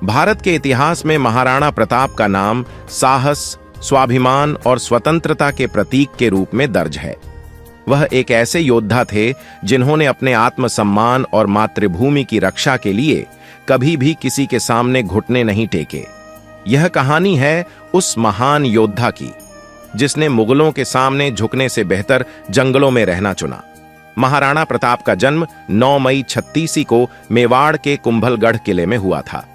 भारत के इतिहास में महाराणा प्रताप का नाम साहस, स्वाभिमान और स्वतंत्रता के प्रतीक के रूप में दर्ज है। वह एक ऐसे योद्धा थे जिन्होंने अपने आत्मसम्मान और मातृभूमि की रक्षा के लिए कभी भी किसी के सामने घुटने नहीं टेके। यह कहानी है उस महान योद्धा की जिसने मुगलों के सामने झुकने से बेहतर जंगलों में रहना चुना। महाराणा प्रताप का जन्म 9 मई 36 को मेवाड़ के कुंभलगढ़ किले में हुआ था।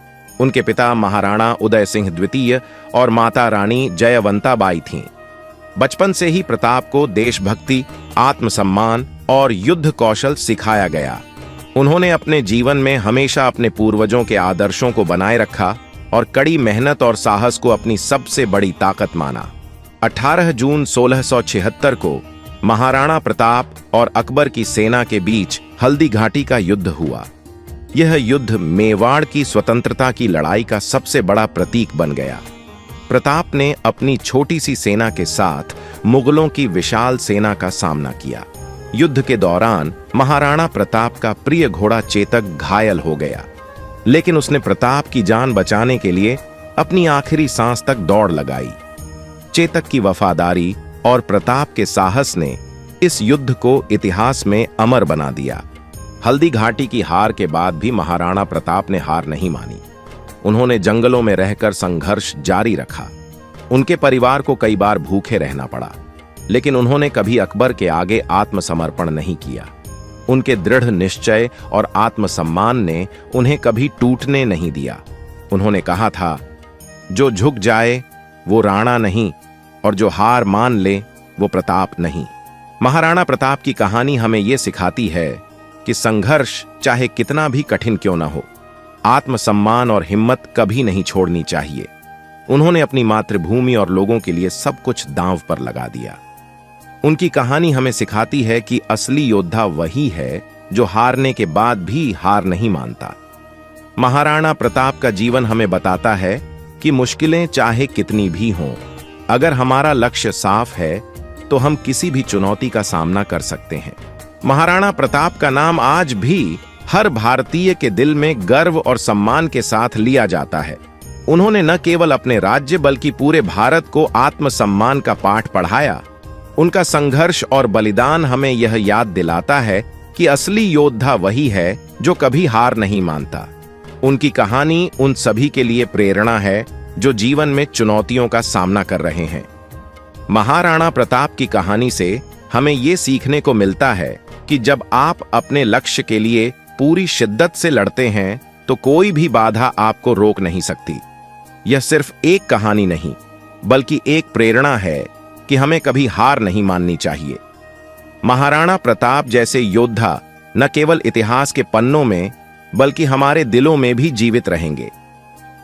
उनके पिता महाराणा उदय सिंह द्वितीय और माता रानी जयवंता बाई थीं। बचपन से ही प्रताप को देशभक्ति, आत्मसम्मान और युद्ध कौशल सिखाया गया। उन्होंने अपने जीवन में हमेशा अपने पूर्वजों के आदर्शों को बनाए रखा और कड़ी मेहनत और साहस को अपनी सबसे बड़ी ताकत माना। 18 जून 1676 को महाराणा प्रताप और अकबर की सेना के बीच हल्दी घाटी का युद्ध हुआ। यह युद्ध मेवाड़ की स्वतंत्रता की लड़ाई का सबसे बड़ा प्रतीक बन गया। प्रताप ने अपनी छोटी सी सेना के साथ मुगलों की विशाल सेना का सामना किया। युद्ध के दौरान महाराणा प्रताप का प्रिय घोड़ा चेतक घायल हो गया, लेकिन उसने प्रताप की जान बचाने के लिए अपनी आखिरी सांस तक दौड़ लगाई। चेतक की वफादारी और प्रताप के साहस ने इस युद्ध को इतिहास में अमर बना दिया। हल्दी घाटी की हार के बाद भी महाराणा प्रताप ने हार नहीं मानी। उन्होंने जंगलों में रहकर संघर्ष जारी रखा। उनके परिवार को कई बार भूखे रहना पड़ा, लेकिन उन्होंने कभी अकबर के आगे आत्मसमर्पण नहीं किया। उनके दृढ़ निश्चय और आत्मसम्मान ने उन्हें कभी टूटने नहीं दिया। उन्होंने कहा था, जो झुक जाए वो राणा नहीं और जो हार मान ले वो प्रताप नहीं। महाराणा प्रताप की कहानी हमें ये सिखाती है कि संघर्ष चाहे कितना भी कठिन क्यों न हो, आत्मसम्मान और हिम्मत कभी नहीं छोड़नी चाहिए। उन्होंने अपनी मातृभूमि और लोगों के लिए सब कुछ दांव पर लगा दिया। उनकी कहानी हमें सिखाती है कि असली योद्धा वही है जो हारने के बाद भी हार नहीं मानता। महाराणा प्रताप का जीवन हमें बताता है कि मुश्किलें चाहे कितनी भी हों, अगर हमारा लक्ष्य साफ है तो हम किसी भी चुनौती का सामना कर सकते हैं। महाराणा प्रताप का नाम आज भी हर भारतीय के दिल में गर्व और सम्मान के साथ लिया जाता है। उन्होंने न केवल अपने राज्य बल्कि पूरे भारत को आत्मसम्मान का पाठ पढ़ाया। उनका संघर्ष और बलिदान हमें यह याद दिलाता है कि असली योद्धा वही है जो कभी हार नहीं मानता। उनकी कहानी उन सभी के लिए प्रेरणा है जो जीवन में चुनौतियों का सामना कर रहे हैं। महाराणा प्रताप की कहानी से हमें यह सीखने को मिलता है कि जब आप अपने लक्ष्य के लिए पूरी शिद्दत से लड़ते हैं तो कोई भी बाधा आपको रोक नहीं सकती। यह सिर्फ एक कहानी नहीं बल्कि एक प्रेरणा है कि हमें कभी हार नहीं माननी चाहिए। महाराणा प्रताप जैसे योद्धा न केवल इतिहास के पन्नों में बल्कि हमारे दिलों में भी जीवित रहेंगे।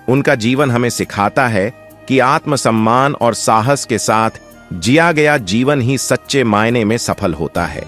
उनका जीवन हमें सिखाता है कि आत्मसम्मान और साहस के साथ जिया गया जीवन ही सच्चे मायने में सफल होता है।